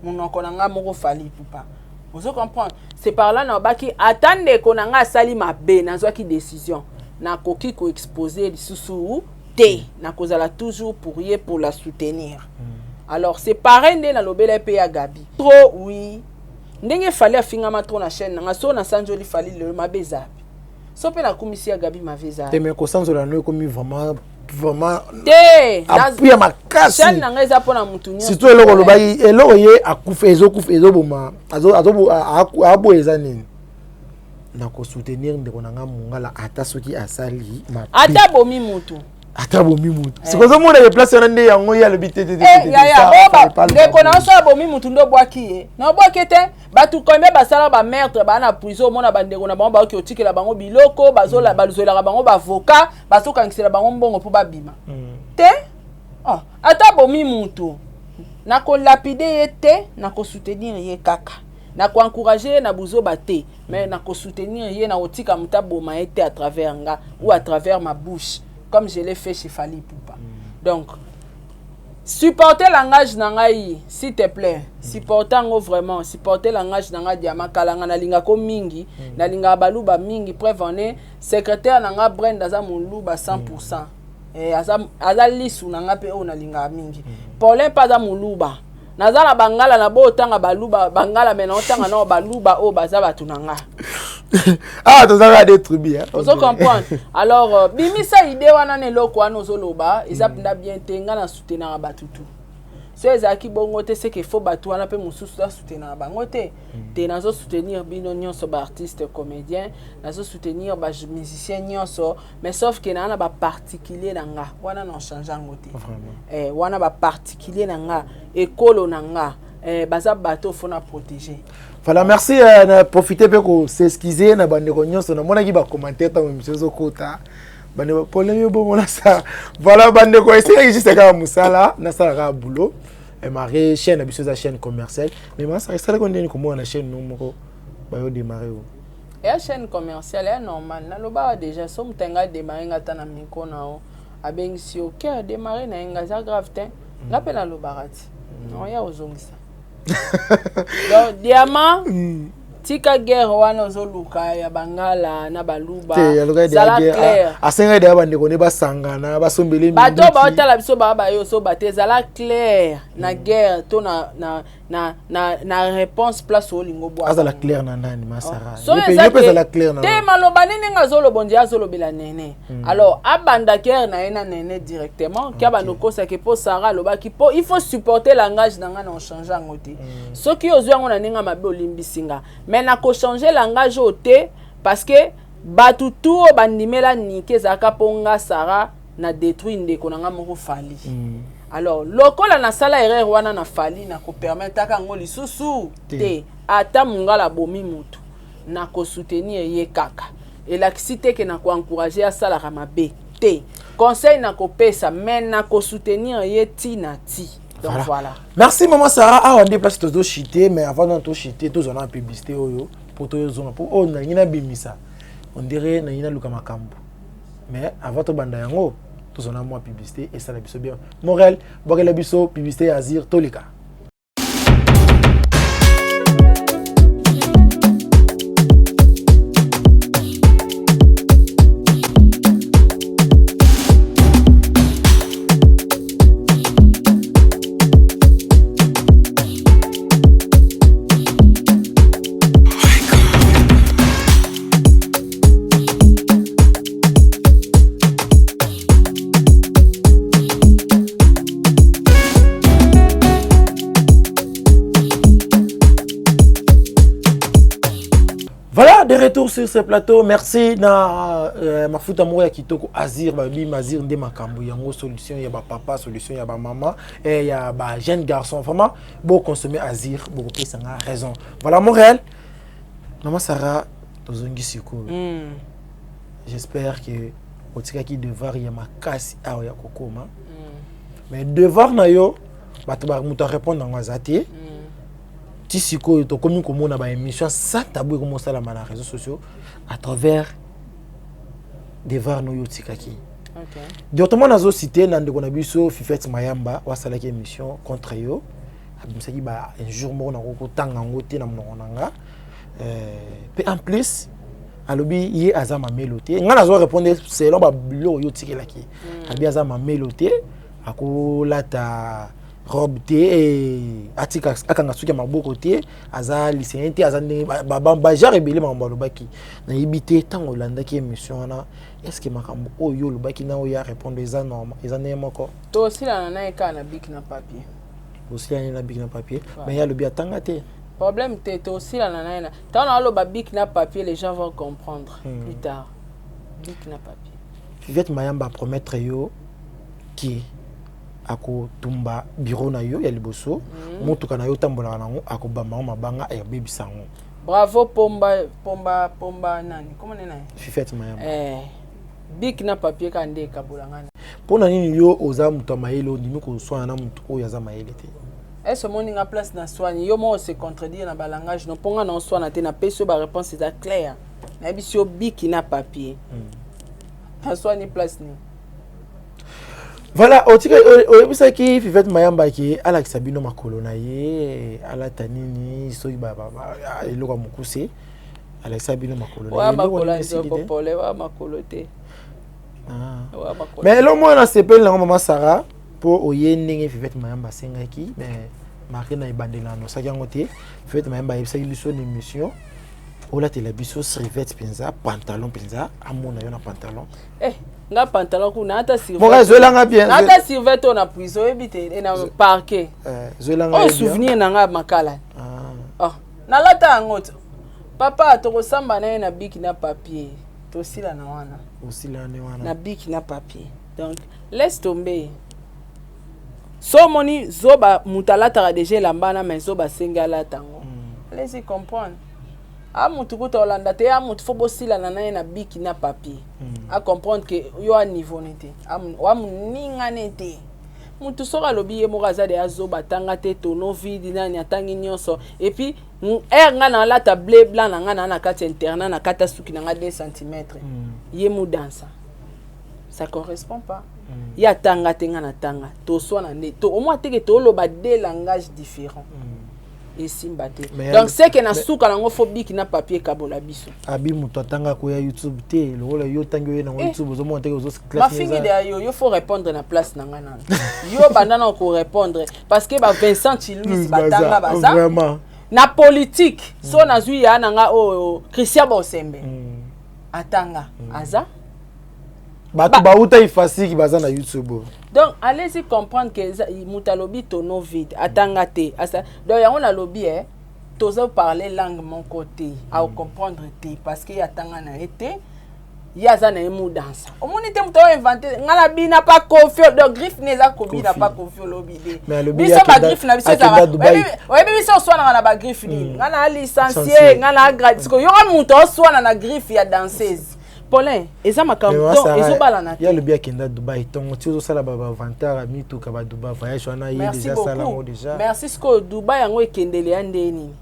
munoko na nga moko fali pupa vous comprenez c'est par là na baki attendre ko na nga sali mabe na zwa ki décision na koki ko exposer lisusu te na kozala toujours pour la soutenir alors c'est pareil na lobela pe ya Gabi trop oui ndenge fali afinga ma trop na chaîne na so na sanjoli fali le mabe zapi so pe na komisi ya Gabi maveza te mais ko sanzola no komi vraiment te appuyer ma casse chaîne na ngeza pona mutu nyo surtout eloko lobaki eloko ye akufa ezoboma abo ezanini na ko soutenir ndeko na nga mungala ata soki asali ata bomi mutu ata bomi mutu sikozo mona ye place na nde yango ya le bitete ndeko na so bomi mutu ndo bwaki ye na bwaki te batu combien basala ba meurtre ba na prison mona bandeko na bango ba ki otikela bango biloko bazola bazola bango ba avocat basoka ngisela bango mbongo po babima te ata bomi mutu na ko lapide ye te na ko soutenir ye kaka na ko encourager na buzo bate mais na ko soutenir ye na otika muta boma ete à travers nga ou à travers ma bouche comme je l'ai fait chez Fali Poupa. Donc, supportez langage nangai, s'il te plaît. Supportez vraiment, supportez langage nangai diamakalanga na linga ko mingi, na linga baluba mingi, preuve en est, secrétaire nanga Brenda za muluba 100%. Et aza lisu nanga pe o na linga mingi. Paulin pas za muluba. Nazala bangala na bo tanga baluba bangala mais na tanga na baluba o baza batu nanga. Ah, tu as des tribus. Vous comprenez. Alors, bimisa idée wana ne loko wana ozoloba, ezapinda bien tenga na soutenir batutu. So ezaki bongo te c'est que faut batu wana pe mususu da soutenir bango te. Te nazo soutenir bino nyonso ba artiste comédien, nazo soutenir ba musicien nyonso, mais sauf que na ba particulier nanga, wana non changeant ngote. Vraiment. Wana ba particulier nanga, ekolo nanga, baza bato fona protéger. Voilà, merci na profiter pour s'excuser na bande nyonso na mona ki ba commenter ta monsieur kota bande problème bon na ça voilà bande ko essayer juste ka musala na ça ka boulot et maré chaîne biso za chaîne commerciale mais moi ça reste là qu'on dit comment na chaîne nous moko ba yo démarrer et chaîne commerciale est normal na loba déjà somme tenga démarrer ngata na miko na o abengi si OK démarrer na ngaza grave te ngape na lobarati non ya ozongisa. Donc diamant tika guerre wana zoluka ya bangala na baluba sala clair asenga de bande ko ne basangana basombele bato ba otala biso ba yo so batezala clair na guerre to na réponse place au lingo bois azala clair na nani masara yo pesa la clair na te maloba nini ngazolo bondi azolo bela nene alors abanda guerre na ena nene directement kia banoko sa ke po sara loba ki po il faut supporter langage nanga na changer ngote soki ozwa ngona ninga mabe olimbisinga mais na ko changer langage ote parce que batutu bandimela nike zaka ponga sara na détruire ndeko nanga moko Fali. Alors lokola na sala erreur wana na Fali na ko permettre ka ngoli susu te ata mungala bomi mutu na ko soutenir ye kaka et la cité que na ko encourager à sala mabe te conseil na ko pesa mais na ko soutenir ye ti na ti. Donc voilà. Merci maman Sarah. Ah on déplace tous chité mais avant d'en chité tous on a publicité oyo pour tous on pour on na ina bimisa. On dirait na ina luka makambo. Mais avant to banda yango tous on a moi publicité et ça la biso bien. Morel, bogela biso publicité Azir Tolika. De retour sur ce plateau, merci na Mafuta Moya Kitoko Azir, Babi Mazir de Makambo, yango solution, il y a papa, solution, il y a maman, et il y a jeune garçon, vraiment, beau consommer Azir, beaucoup plus, ça a raison. Voilà Montréal, maman Sarah, Tozongi Siko. J'espère que au tika qui devoir y a ma casse à ya kokoma. Mais devoir na yo, batuba muta répondre dans wazati. Tisiko to comme comme on a ba émission ça tabou comme ça la na réseaux sociaux à travers des var no yotikaki. OK. Directement nazo cité na ndeko na biso Fifet Mayamba wa sala ki émission contre yo. Abimsaki ba un jour mo na ko tanga ngote na mononanga. En plus alobi ye azama meloté. Nga nazo répondre selon ba bilo yotikelaki. Abi azama meloté akolata robe te et atika akanga suki maboko te aza lycéen te aza ba jare belé mambo lobaki na yibité tango landaki émission na est-ce que makambo oyo lobaki na oya répondre eza normal eza nemoko to aussi la na eka na bic na papier aussi na bic na papier mais ya lobi atanga te problème te to aussi la na tant na lo ba bic na papier les gens vont comprendre plus tard bic na papier Fifette Mayamba promettre yo qui ako tumba bureau na yo ya liboso motuka na yo tambola nango ako bamba mabanga e bebisango. Bravo Pomba nani comment nena Fifette Mayamba bik na papier kande kabulangana pona nini yo oza mutu mayele ndimi ko soana na mutu o yaza mayele te. Est-ce que na place na soigne yo mo se contredire na balangage no ponga na soana te na peso ba réponse est claire na bisio bik na papier na soigne place ni. Voilà, oyebisa ki Fifette Mayamba ki ala kisabino makolo na ye ala tanini so ba eloko mukuse ala kisabino makolo na ye makolo nzoko pole wa makolo te. Mais le moins na sepel na maman Sarah pour oye ndenge Fifette Mayamba sengaki mais marqué na ibandela no sakango te Fifette Mayamba yebisa liso d'émission ola te la biso Fifette penza pantalon penza amona yo na pantalon nga pantalon kuna ata Sylvette. Moi zwelanga bien. Ata Sylvette on a prison ebite na parquet. Zwelanga bien. Oh souvenir na nga makala. Na lata ngot. Papa to kosamba na na biki na papier. To sila na wana. Osila na wana. Na biki na papier. Donc laisse tomber. So moni zoba mutalata déjà lambana mais zoba singala tango. Laissez comprendre. Amutu kuta Olanda te amutu fo bosila na na biki na papier. A comprendre que yo a niveau nete. Amu ninga nete. Mutu soka lobi ye mokaza de azoba tanga te tono vide na nyatangi nyonso et puis nga na la table blanc nga na kati interna na kata suki na 2 cm. Ye mu dansa. Ça correspond pas. Ya tanga te nga na tanga. To so na ne. To au moins te que to loba deux langages différents. Et simbate. Donc c'est que na souka nango phobie na papier kabola biso. Abi muto tanga ko ya YouTube te lo la yo tango ye na YouTube zo monter zo classe. Ma fille de yo faut répondre na place na ngana. Yo bandana ko répondre parce que ba Vincent Louis batanga baza. Vraiment. Na politique so na zui ya nanga o Christian Bosembe. Atanga aza. Batu ba uta ifasi ki baza na YouTube. Donc allez-y comprendre que mutalobi tono vide atanga te asa donc yango na lobi tozo parler langue mon côté à comprendre te parce que atanga na été yaza na emu dansa omoni te muto inventer ngala bi na pas confiance donc griffe neza ko bi na pas confiance lobi de biso ba griffe na biso za ouais biso swana na ba griffe ni ngala licencié ngala grade ko yo muto swana na griffe ya danseuse Paulin, eza makambo ezo bala na. Ya le bien kenda Dubai, tongo ti ozo sala ba vantar mi to ka ba Dubai voyage wana ye déjà sala ngo déjà. Merci sko Dubai yango ekendele ya ndeni.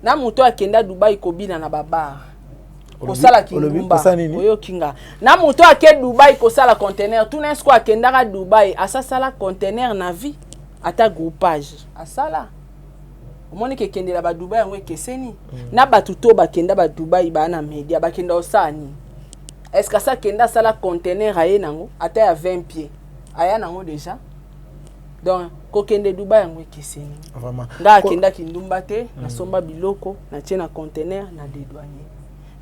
Na muto akenda Dubai kobina na baba. Ko sala kindumba. Oyo kinga. Na muto ake Dubai ko sala conteneur, tout nesko akenda ka Dubai, asa sala conteneur na vie, ata groupage. Asala. Omoni ke kendela ba Dubai yango ekeseni. Na batuto bakenda ba Dubai ba na media bakenda osani. Est-ce que ça kenda sala conteneur aye nango ata ya 20 pieds aya nango déjà donc ko kende Dubai yango ekeseni vraiment nga kenda kindumba te na somba biloko na tie na conteneur na dédouanier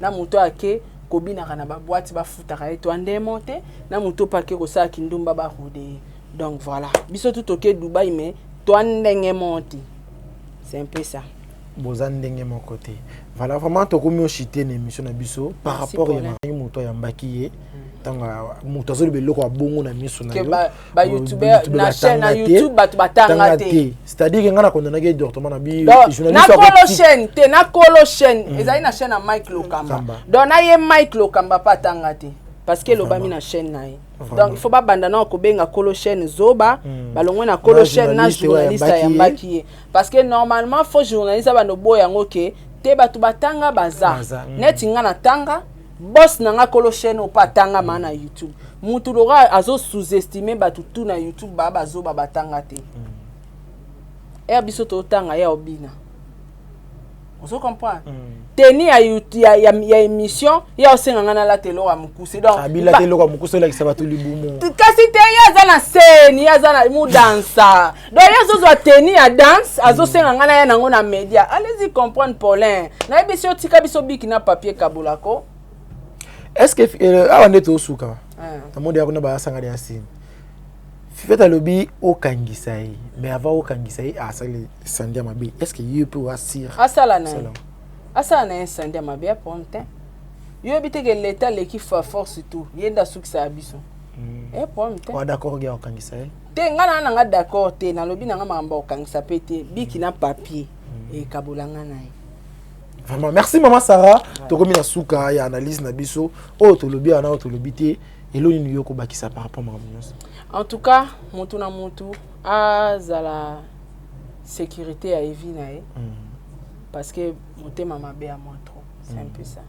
na muto ake kobina kana ba boîte ba futaka eto andemo te na muto pake ko sala kindumba ba rode donc voilà biso tout ok Dubai mais to ndenge monti c'est un peu ça bozandenge mon côté voilà vraiment to komi ochité na émission na biso par rapport ya moto ya mbaki tanga moto zo beloko abongo na miso na yo ba youtuber na chaîne na YouTube batu batanga te c'est-à-dire que ngana kondana ke directement na bi journaliste na kolo chaîne te na kolo chaîne ezali na chaîne na Mike Lokamba donc na ye Mike Lokamba patanga te parce que lobami na chaîne na ye donc il faut pas bandana ko benga kolo chaîne zoba balongwe na kolo chaîne na journaliste ya mbaki parce que normalement faut journaliste bano boya ngoke te batu batanga baza neti nga na tanga boss na nga kolo chaîne o patanga mana YouTube mutu lora azo sous-estimer batu tout na YouTube ba bazoba batanga te biso to tanga ya obina on comprend teni ya émission ya osenga ngana la telo wa mukuse donc abila telo wa mukuse la kisaba to libumu kasi te ya za na scène ya za na mu dansa donc ya zo zo teni ya dance azo senga ngana ya nango na media allez-y comprendre Paulin na émission tika biso biki na papier kabulako est-ce que awande to suka tamondi ya kuna ba sanga ya scène Fifette lobi o kangisai mais avant o kangisai asali sandia mabi est-ce que you peut assir asala na sandia mabi a ponte yo biteke l'état l'équipe force tout yenda sukisa biso Et problème te. Wa d'accord gars okangisa elle. Te ngana nanga d'accord te na lobi nanga mamba okangisa pété biki na papier et kabolanga na. Vraiment merci maman Sarah to komi na suka ya analyse na biso o to lobi ana o to lobi te eloni ni yoko bakisa par rapport à maman. En tout cas, mutu na mutu azala sécurité à Evina parce que monter maman bé à moi trop. C'est un peu ça.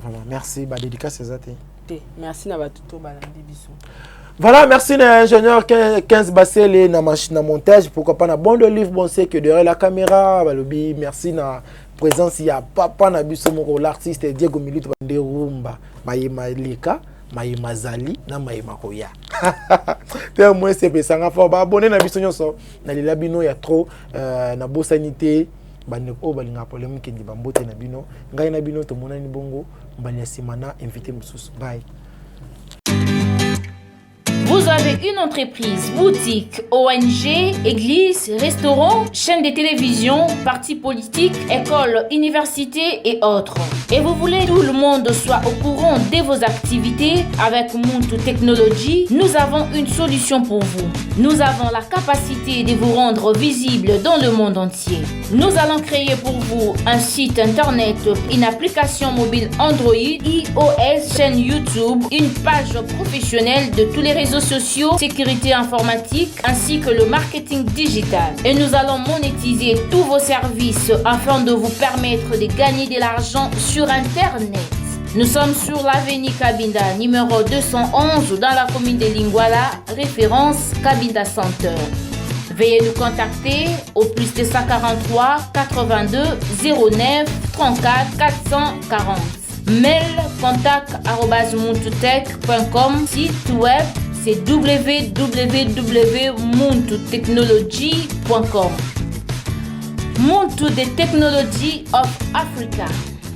Vraiment merci ba dédicace ezate. Merci na batuto balandi biso. Voilà, merci l'ingénieur 15 Bassel et na machine à montage. Pourquoi pas na bon de livre, bon c'est que derrière la caméra, balobi, merci na présence il y a papa na biso moko l'artiste Diego Milito bande rumba, Mayema Leka, Mayema Zali, na Mayema Koya. Te moi c'est pesanga fort ba abonné na biso nyonso na lela bino ya trop na bosanité bande o balinga problème ke ndi bambote na bino, ngai na bino to monani bongo, mbanya simana invité mususu. Bye. Vous avez une entreprise, boutique, ONG, église, restaurant, chaîne de télévision, parti politique, école, université et autres. Et vous voulez que tout le monde soit au courant de vos activités avec Muntu Technology, nous avons une solution pour vous. Nous avons la capacité de vous rendre visible dans le monde entier. Nous allons créer pour vous un site internet, une application mobile Android, iOS, chaîne YouTube, une page professionnelle de tous les réseaux sociaux, sécurité informatique ainsi que le marketing digital. Et nous allons monétiser tous vos services afin de vous permettre de gagner de l'argent sur Internet. Nous sommes sur l'avenue Kabinda, numéro 211 dans la commune de Lingwala, référence Kabinda Center. Veuillez nous contacter au plus 243 82 09 34 440. Mail contact@muntutech.com. Site web c'est www.muntutechnology.com. Muntu the Technology of Africa.